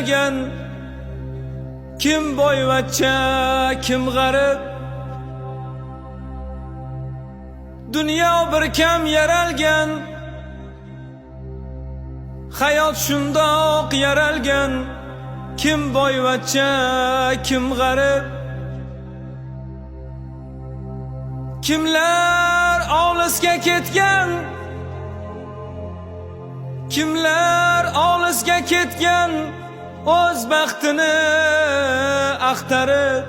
yaralgan, kim boyvachcha, kim g'arib. Dunyo bir kam yaralgan, hayot shundoq yaralgan, kim boyvachcha, kim g'arib. Kimlar olisga ketgan, kimlar olisga ketgan, o'z baxtini axtarib.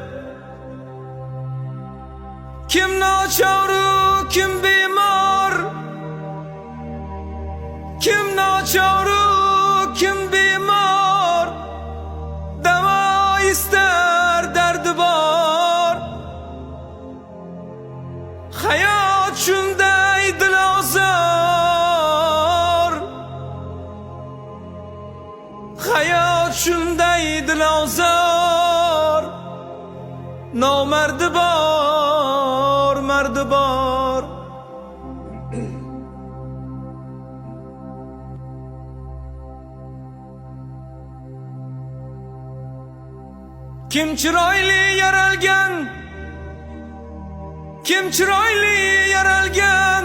Kim nochoru, kim bemor, kim nochoru, kim bemor, davo istar dardi bor. Hayot shunday dilozor, hayot shunday dilozor. Nomardi bor, mardi bor. Kim chiroyli yaralgan, kim chiroyli yaralgan,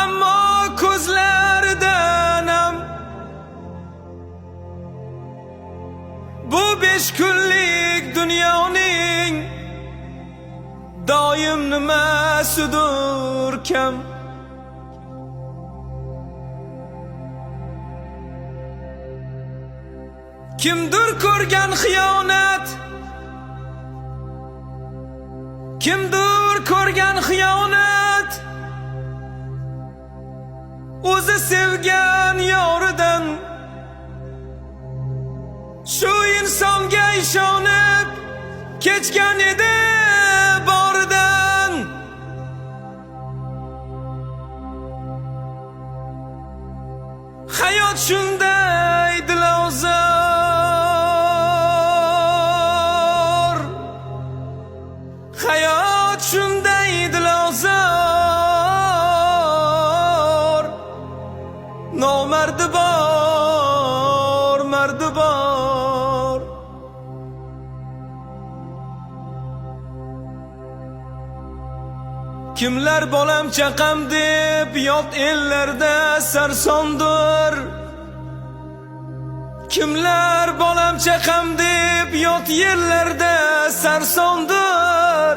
ammo ko'zlarida nam. Bu 5 kunlik dunyoning doim nimasidir kam. Kimdir ko'rgan xiyonat, kimdir ko'rgan xiyonat, o'zi sevgan yoridan. Shu insonga ishonib kechgan edi boridan. Hayot shunday dilozor, hayot shunday dilozor. Nomardi bor, mardi bor. Kimlar bolam chaqam deb yot ellarda sarsondir. Kimlar bolam chaqam deb yot yerlarda sarsondir.